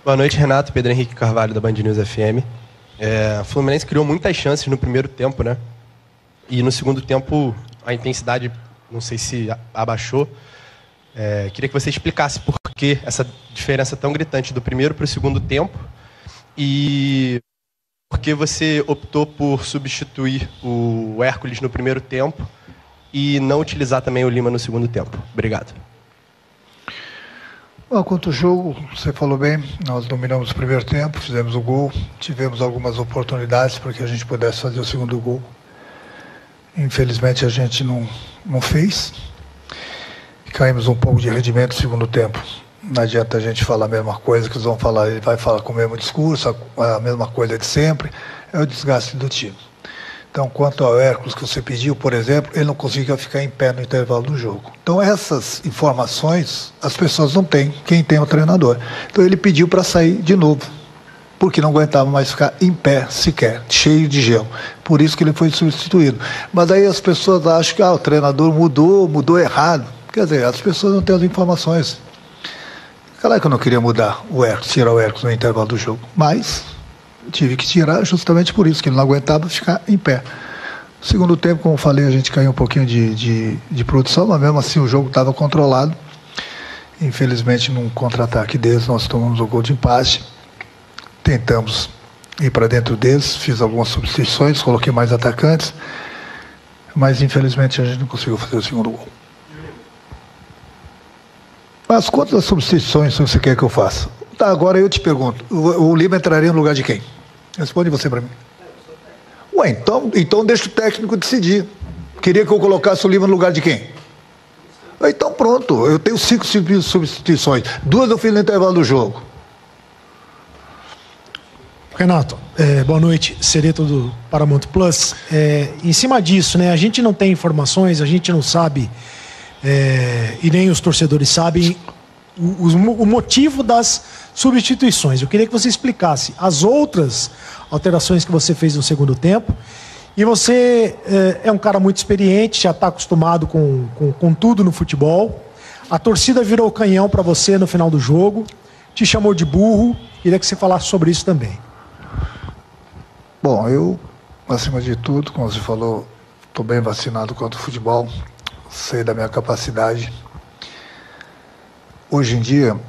Boa noite, Renato. Pedro Henrique Carvalho, da Band News FM. O Fluminense criou muitas chances no primeiro tempo, né? E no segundo tempo, a intensidade, não sei se abaixou. Queria que você explicasse por que essa diferença tão gritante do primeiro para o segundo tempo e por que você optou por substituir o Hércules no primeiro tempo e não utilizar também o Lima no segundo tempo. Obrigado. Bom, quanto ao jogo, você falou bem, nós dominamos o primeiro tempo, fizemos o gol, tivemos algumas oportunidades para que a gente pudesse fazer o segundo gol. Infelizmente a gente não fez. Caímos um pouco de rendimento no segundo tempo. Não adianta a gente falar a mesma coisa que eles vão falar, ele vai falar com o mesmo discurso, a mesma coisa de sempre, é o desgaste do time. Então, quanto ao Hércules que você pediu, por exemplo, ele não conseguia ficar em pé no intervalo do jogo. Então, essas informações as pessoas não têm, quem tem é o treinador. Então, ele pediu para sair de novo, porque não aguentava mais ficar em pé sequer, cheio de gelo. Por isso que ele foi substituído. Mas aí as pessoas acham que o treinador mudou errado. Quer dizer, as pessoas não têm as informações. Claro que eu não queria mudar o Hércules, tirar o Hércules no intervalo do jogo, mas tive que tirar justamente por isso, que ele não aguentava ficar em pé. No segundo tempo, como eu falei, a gente caiu um pouquinho de produção, mas mesmo assim o jogo estava controlado. Infelizmente, num contra-ataque deles, nós tomamos o gol de empate. Tentamos ir para dentro deles, fiz algumas substituições, coloquei mais atacantes, mas infelizmente a gente não conseguiu fazer o segundo gol. Mas quantas substituições você quer que eu faça? Tá, agora eu te pergunto, o Lima entraria no lugar de quem? Responde você para mim. Ué, então deixa o técnico decidir. Queria que eu colocasse o Lima no lugar de quem? Então pronto, eu tenho 5 substituições. 2 eu fiz no intervalo do jogo. Renato, boa noite, Sereto do Paramount Plus. Em cima disso, né, a gente não tem informações, a gente não sabe, e nem os torcedores sabem o motivo das substituições. Eu queria que você explicasse as outras alterações que você fez no segundo tempo. E você é um cara muito experiente, já está acostumado com tudo no futebol. A torcida virou canhão para você no final do jogo, te chamou de burro. Queria que você falasse sobre isso também. Bom, eu, acima de tudo, como você falou, estou bem vacinado contra o futebol, sei da minha capacidade. Hoje em dia,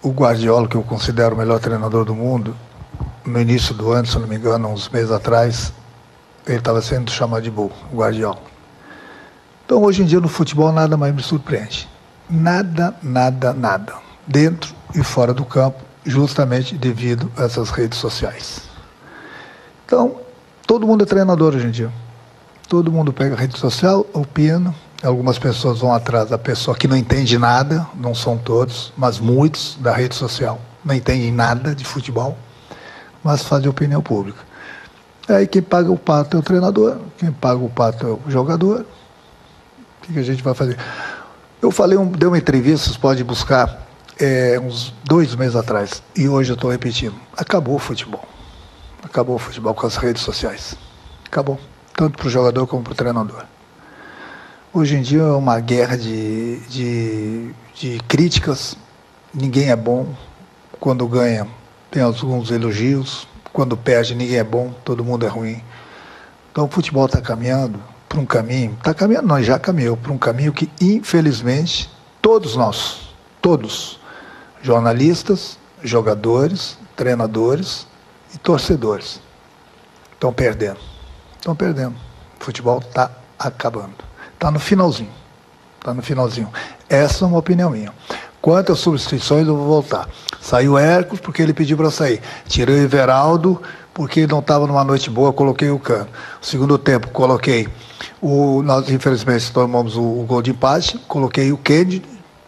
o Guardiola, que eu considero o melhor treinador do mundo, no início do ano, se não me engano, uns meses atrás, ele estava sendo chamado de burro, o Guardiola. Então, hoje em dia, no futebol, nada mais me surpreende. Nada. Dentro e fora do campo, justamente devido a essas redes sociais. Então, todo mundo é treinador hoje em dia. Todo mundo pega a rede social, opina. Algumas pessoas vão atrás da pessoa que não entende nada, não são todos, mas muitos da rede social não entendem nada de futebol, mas fazem opinião pública. Aí quem paga o pato é o treinador, quem paga o pato é o jogador. O que a gente vai fazer? Eu dei uma entrevista, vocês podem buscar, uns 2 meses atrás, e hoje eu estou repetindo. Acabou o futebol. Acabou o futebol com as redes sociais. Acabou. Tanto para o jogador como para o treinador. Hoje em dia é uma guerra de críticas. Ninguém é bom. Quando ganha, tem alguns elogios. Quando perde, ninguém é bom. Todo mundo é ruim. Então o futebol está caminhando para um caminho. Está caminhando, não, já caminhou para um caminho que, infelizmente, todos nós, todos, jornalistas, jogadores, treinadores e torcedores, estão perdendo. Estão perdendo. O futebol está acabando. Está no finalzinho. Está no finalzinho. Essa é uma opinião minha. Quanto às substituições, eu vou voltar. Saiu o Hércules porque ele pediu para sair. Tirei o Everaldo porque ele não estava numa noite boa, coloquei o Cano. Segundo tempo, coloquei nós infelizmente tomamos o gol de empate, coloquei o Kennedy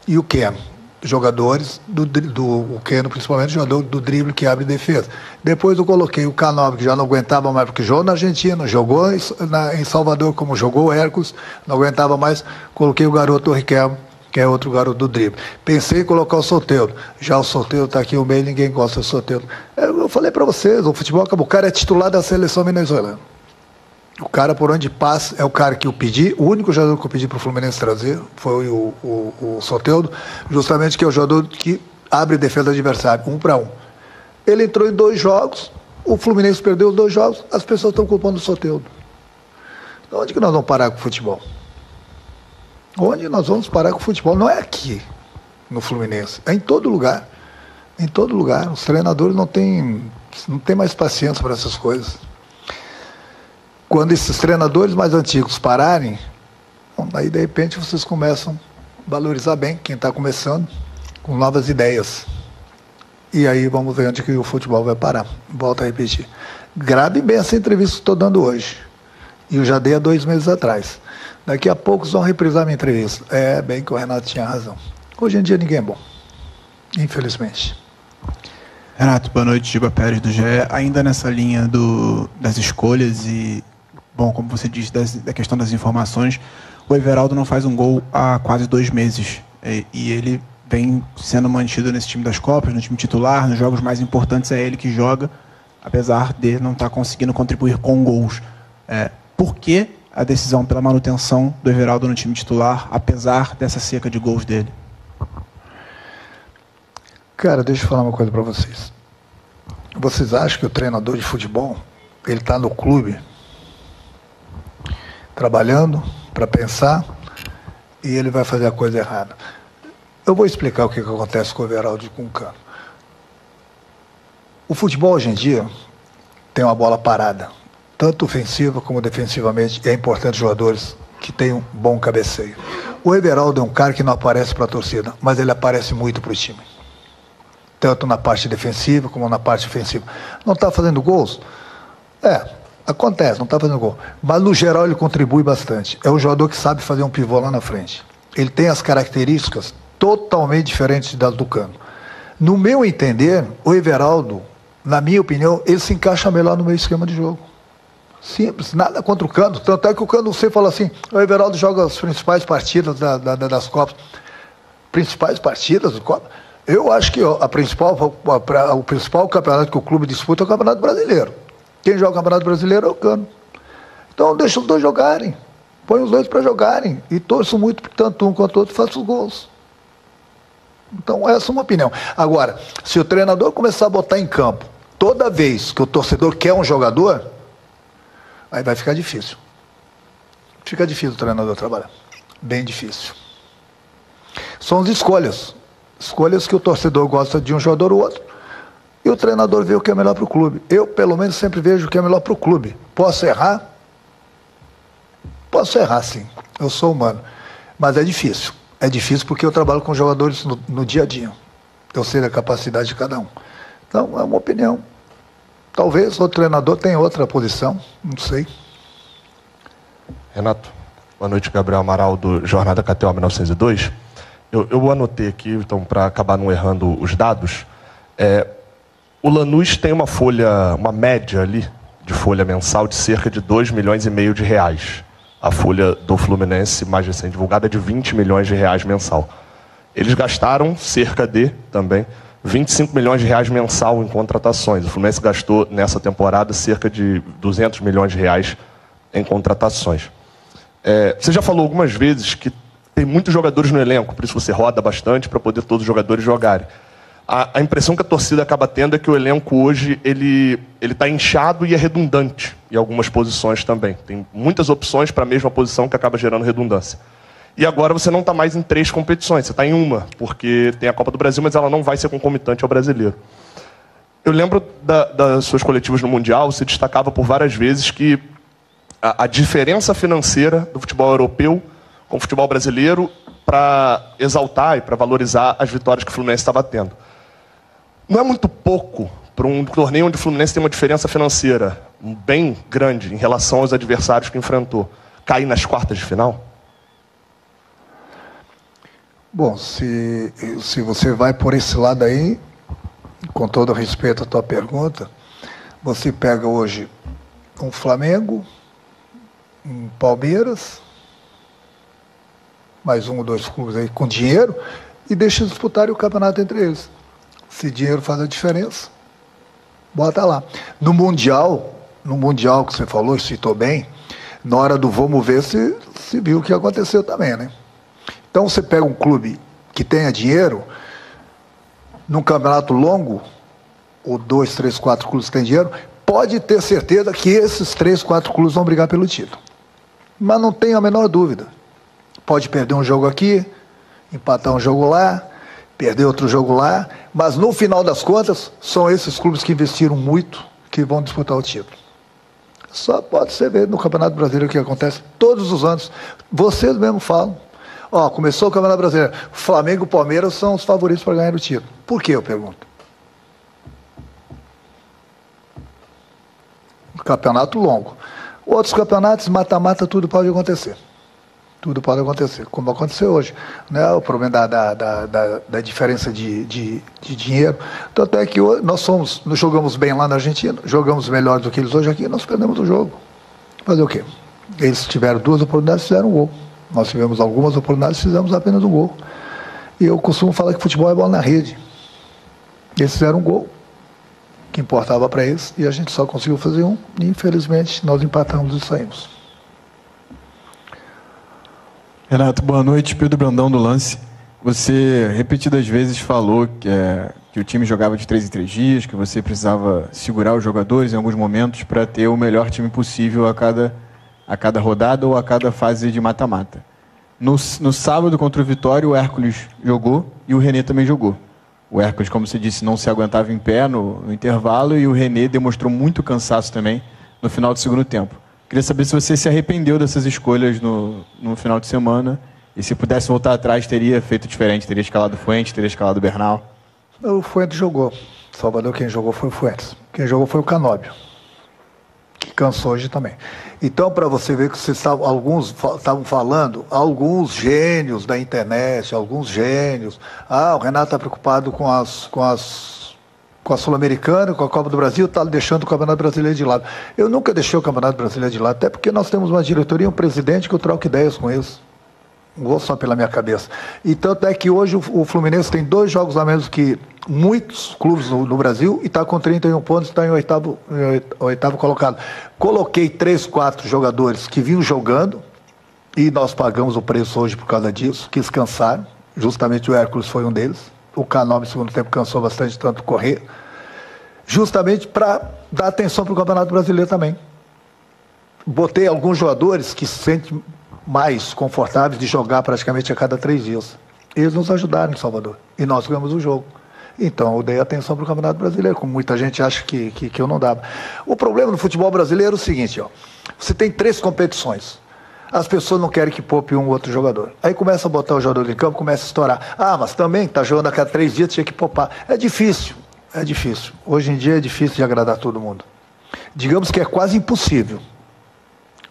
e o Keno. Jogadores o Keno, principalmente, jogador do drible que abre defesa. Depois eu coloquei o Canóbio, que já não aguentava mais, porque jogou na Argentina, jogou em Salvador, como jogou o Hércules, não aguentava mais, coloquei o garoto Riquelme, que é outro garoto do drible. Pensei em colocar o Soteldo. Já o Soteldo está aqui no meio, ninguém gosta do Soteldo. Eu falei para vocês, o futebol acabou. O cara é titular da seleção venezuelana. O cara, por onde passa, é o cara que eu pedi, o único jogador que eu pedi para o Fluminense trazer foi o Soteldo, justamente que é o jogador que abre defesa do adversário, 1 para 1. Ele entrou em 2 jogos, o Fluminense perdeu os 2 jogos, as pessoas estão culpando o Soteldo. Então, onde que nós vamos parar com o futebol? Onde nós vamos parar com o futebol? Não é aqui, no Fluminense, é em todo lugar. Em todo lugar. Os treinadores não têm mais paciência para essas coisas. Quando esses treinadores mais antigos pararem, aí de repente vocês começam a valorizar bem quem está começando, com novas ideias. E aí vamos ver onde que o futebol vai parar. Volto a repetir. Grave bem essa entrevista que estou dando hoje. E eu já dei há 2 meses atrás. Daqui a pouco vão reprisar minha entrevista. É, bem que o Renato tinha razão. Hoje em dia ninguém é bom. Infelizmente. Renato, boa noite. Giba Pérez do GE. Ainda nessa linha das escolhas e, bom, como você disse, da questão das informações, o Everaldo não faz um gol há quase 2 meses. E ele vem sendo mantido nesse time das Copas, no time titular, nos jogos mais importantes é ele que joga, apesar de não estar conseguindo contribuir com gols. Por que a decisão pela manutenção do Everaldo no time titular, apesar dessa seca de gols dele? Cara, deixa eu falar uma coisa para vocês. Vocês acham que o treinador de futebol, ele está no clube, trabalhando para pensar, e ele vai fazer a coisa errada? Eu vou explicar o que acontece com o Everaldo e com o Cano. O futebol hoje em dia tem uma bola parada, tanto ofensiva como defensivamente, e é importante jogadores que tenham um bom cabeceio. O Everaldo é um cara que não aparece para a torcida, mas ele aparece muito para o time. Tanto na parte defensiva como na parte ofensiva. Não está fazendo gols? Acontece, não está fazendo gol. Mas no geral ele contribui bastante. É um jogador que sabe fazer um pivô lá na frente. Ele tem as características totalmente diferentes das do Cano. No meu entender, o Everaldo, na minha opinião, ele se encaixa melhor no meu esquema de jogo. Simples, nada contra o Cano. Tanto é que o Cano, você fala assim, o Everaldo joga as principais partidas das Copas. Principais partidas do Copa? Eu acho que o principal campeonato que o clube disputa é o Campeonato Brasileiro. Quem joga o Campeonato Brasileiro é o Cano. Então deixa os dois jogarem. Põe os dois para jogarem. E torço muito que tanto um quanto o outro façam os gols. Então essa é uma opinião. Agora, se o treinador começar a botar em campo toda vez que o torcedor quer um jogador, aí vai ficar difícil. Fica difícil o treinador trabalhar. Bem difícil. São as escolhas. Escolhas que o torcedor gosta de um jogador ou outro. E o treinador vê o que é melhor para o clube. Eu, pelo menos, sempre vejo o que é melhor para o clube. Posso errar? Posso errar, sim. Eu sou humano. Mas é difícil. É difícil porque eu trabalho com jogadores no dia a dia. Eu sei da capacidade de cada um. Então, é uma opinião. Talvez o treinador tenha outra posição. Não sei. Renato, boa noite. Gabriel Amaral, do Jornada KTO 1902. Eu anotei aqui, então, para acabar não errando os dados. O Lanús tem uma média ali de folha mensal de cerca de 2,5 milhões de reais. A folha do Fluminense, mais recente divulgada, é de 20 milhões de reais mensal. Eles gastaram cerca de, também, 25 milhões de reais mensal em contratações. O Fluminense gastou, nessa temporada, cerca de 200 milhões de reais em contratações. Você já falou algumas vezes que tem muitos jogadores no elenco, por isso você roda bastante para poder todos os jogadores jogarem. A impressão que a torcida acaba tendo é que o elenco hoje ele está inchado e é redundante em algumas posições também. Tem muitas opções para a mesma posição que acaba gerando redundância. E agora você não está mais em 3 competições, você está em uma, porque tem a Copa do Brasil, mas ela não vai ser concomitante ao brasileiro. Eu lembro das suas coletivas no Mundial, você destacava por várias vezes que a diferença financeira do futebol europeu com o futebol brasileiro para exaltar e para valorizar as vitórias que o Fluminense estava tendo. Não é muito pouco para um torneio onde o Fluminense tem uma diferença financeira bem grande em relação aos adversários que enfrentou, cair nas quartas de final? Bom, se você vai por esse lado aí, com todo respeito à tua pergunta, você pega hoje um Flamengo, um Palmeiras, mais 1 ou 2 clubes aí com dinheiro, e deixa disputarem o campeonato entre eles. Se dinheiro faz a diferença, bota lá. No Mundial que você falou, citou bem, na hora do vamos ver, se viu o que aconteceu também, né? Então você pega um clube que tenha dinheiro, num campeonato longo, ou 2, 3, 4 clubes que têm dinheiro, pode ter certeza que esses 3, 4 clubes vão brigar pelo título. Mas não tenho a menor dúvida. Pode perder um jogo aqui, empatar um jogo lá, perder outro jogo lá, mas no final das contas, são esses clubes que investiram muito que vão disputar o título. Só pode ser ver no Campeonato Brasileiro o que acontece todos os anos. Vocês mesmos falam. Ó, começou o Campeonato Brasileiro. Flamengo e Palmeiras são os favoritos para ganhar o título. Por quê, eu pergunto? Campeonato longo. Outros campeonatos, mata-mata, tudo pode acontecer. Tudo pode acontecer, como aconteceu hoje. Né? O problema da diferença de dinheiro. Tanto é que hoje nós jogamos bem lá na Argentina, jogamos melhor do que eles hoje aqui, nós perdemos o jogo. Fazer o quê? Eles tiveram 2 oportunidades, fizeram um gol. Nós tivemos algumas oportunidades, fizemos apenas um gol. E eu costumo falar que futebol é bola na rede. Eles fizeram um gol, que importava para eles, e a gente só conseguiu fazer um, e infelizmente nós empatamos e saímos. Renato, boa noite. Pedro Brandão do Lance. Você repetidas vezes falou que o time jogava de 3 em 3 dias, que você precisava segurar os jogadores em alguns momentos para ter o melhor time possível a cada rodada ou a cada fase de mata-mata. No sábado contra o Vitória, o Hércules jogou e o René também jogou. O Hércules, como você disse, não se aguentava em pé no intervalo e o René demonstrou muito cansaço também no final do segundo tempo. Queria saber se você se arrependeu dessas escolhas no final de semana e se pudesse voltar atrás, teria feito diferente, teria escalado o Fuentes, teria escalado o Bernal. O Fuentes jogou. Salvador, quem jogou foi o Fuentes. Quem jogou foi o Canóbio, que cansou hoje também. Então, para você ver que alguns estavam falando, alguns gênios da internet, alguns gênios, o Renato está preocupado com a Sul-Americana, com a Copa do Brasil, está deixando o Campeonato Brasileiro de lado. Eu nunca deixei o Campeonato Brasileiro de lado, até porque nós temos uma diretoria e um presidente que eu troco ideias com eles. Não vou só pela minha cabeça. E tanto é que hoje o Fluminense tem 2 jogos a menos que muitos clubes no Brasil e está com 31 pontos e está em oitavo colocado. Coloquei 3, 4 jogadores que vinham jogando e nós pagamos o preço hoje por causa disso, que descansaram. Justamente o Hércules foi um deles. O Canal no segundo tempo cansou bastante, tanto correr. Justamente para dar atenção para o Campeonato Brasileiro também. Botei alguns jogadores que se sentem mais confortáveis de jogar praticamente a cada 3 dias. Eles nos ajudaram em Salvador. E nós ganhamos o jogo. Então, eu dei atenção para o Campeonato Brasileiro, como muita gente acha que eu não dava. O problema no futebol brasileiro é o seguinte, você tem 3 competições. As pessoas não querem que poupe um ou outro jogador. Aí começa a botar o jogador em campo, começa a estourar. Mas também está jogando a cada 3 dias, tinha que poupar. É difícil. Hoje em dia é difícil de agradar todo mundo. Digamos que é quase impossível.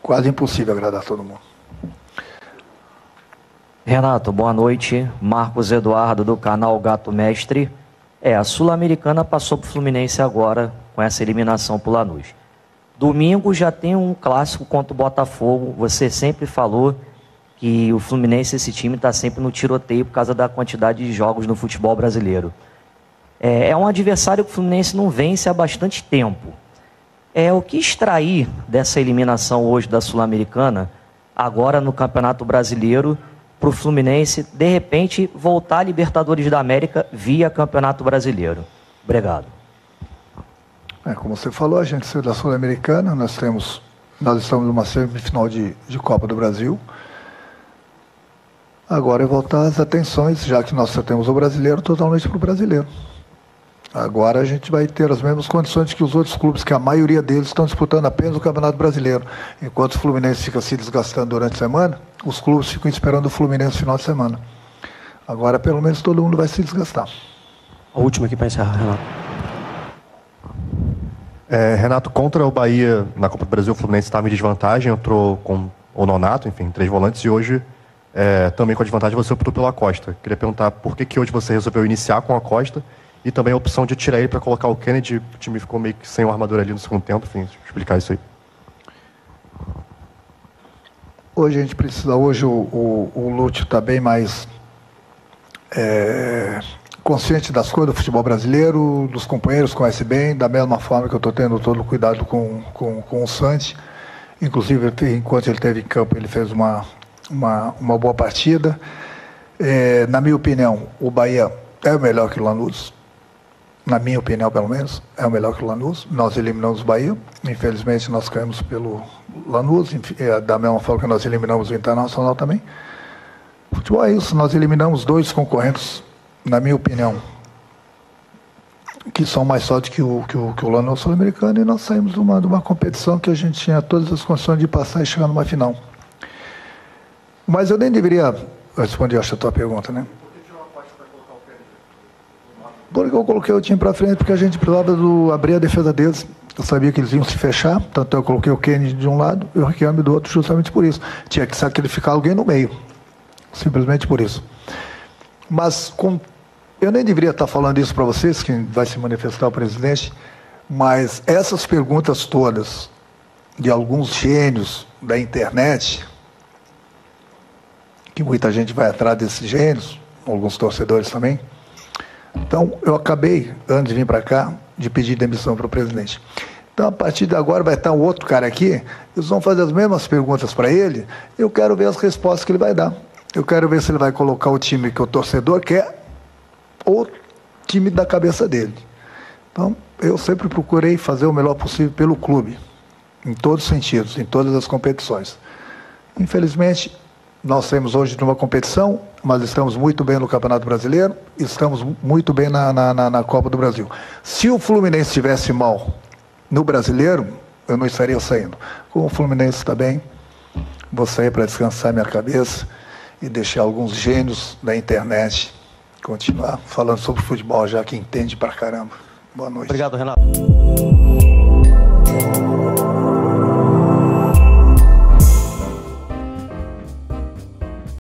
Quase impossível agradar todo mundo. Renato, boa noite. Marcos Eduardo, do canal Gato Mestre. A Sul-Americana passou para o Fluminense agora, com essa eliminação para o Lanús. Domingo já tem um clássico contra o Botafogo. Você sempre falou que o Fluminense, esse time, está sempre no tiroteio por causa da quantidade de jogos no futebol brasileiro. É um adversário que o Fluminense não vence há bastante tempo. O que extrair dessa eliminação hoje da Sul-Americana, agora no Campeonato Brasileiro, para o Fluminense, de repente, voltar à Libertadores da América via Campeonato Brasileiro? Obrigado. Como você falou, a gente saiu da Sul-Americana, nós estamos numa semifinal de Copa do Brasil. Agora é voltar as atenções, já que nós só temos o brasileiro, totalmente para o brasileiro. Agora a gente vai ter as mesmas condições que os outros clubes, que a maioria deles estão disputando apenas o Campeonato Brasileiro. Enquanto o Fluminense fica se desgastando durante a semana, os clubes ficam esperando o Fluminense no final de semana. Agora, pelo menos, todo mundo vai se desgastar. A última aqui para encerrar, Renato. Renato, contra o Bahia na Copa do Brasil, o Fluminense estava em desvantagem, entrou com o Nonato, enfim, 3 volantes, e hoje, também com a desvantagem, você optou pela Costa. Queria perguntar por que hoje você resolveu iniciar com a Costa e também a opção de tirar ele para colocar o Kennedy. O time ficou meio que sem o armador ali no segundo tempo, enfim, explicar isso aí. Hoje a gente precisa, o Lúcio está bem mais consciente das coisas do futebol brasileiro, dos companheiros, conhece bem, da mesma forma que eu estou tendo todo o cuidado com o Santos. Inclusive, enquanto ele esteve em campo, ele fez uma boa partida. Na minha opinião, o Bahia é melhor que o Lanús. na minha opinião pelo menos, é o melhor que o Lanús. Nós eliminamos o Bahia, infelizmente nós caímos pelo Lanús, da mesma forma que nós eliminamos o Internacional também. Futebol é isso, nós eliminamos 2 concorrentes, na minha opinião, que são mais fortes que o Lanús Sul-Americano, e nós saímos de uma competição que a gente tinha todas as condições de passar e chegar numa final. Mas eu nem deveria responder, acho, a tua pergunta, né? Porque eu coloquei o time para frente, porque a gente precisava abrir a defesa deles. Eu sabia que eles iam se fechar, tanto eu coloquei o Kenny de um lado e o Riquelme do outro, justamente por isso. Tinha que sacrificar alguém no meio, simplesmente por isso. Mas eu nem deveria estar falando isso para vocês, que vai se manifestar o presidente, mas essas perguntas todas de alguns gênios da internet, que muita gente vai atrás desses gênios, alguns torcedores também. Então, eu acabei, antes de vir para cá, de pedir demissão para o presidente. Então, a partir de agora, vai estar um outro cara aqui, eles vão fazer as mesmas perguntas para ele, eu quero ver as respostas que ele vai dar. Eu quero ver se ele vai colocar o time que o torcedor quer ou o time da cabeça dele. Então, eu sempre procurei fazer o melhor possível pelo clube, em todos os sentidos, em todas as competições. Infelizmente, nós saímos hoje de uma competição, mas estamos muito bem no Campeonato Brasileiro, estamos muito bem na Copa do Brasil. Se o Fluminense estivesse mal no Brasileiro, eu não estaria saindo. Como o Fluminense está bem, vou sair para descansar minha cabeça e deixar alguns gênios da internet continuar falando sobre futebol, já que entende pra caramba. Boa noite. Obrigado, Renato.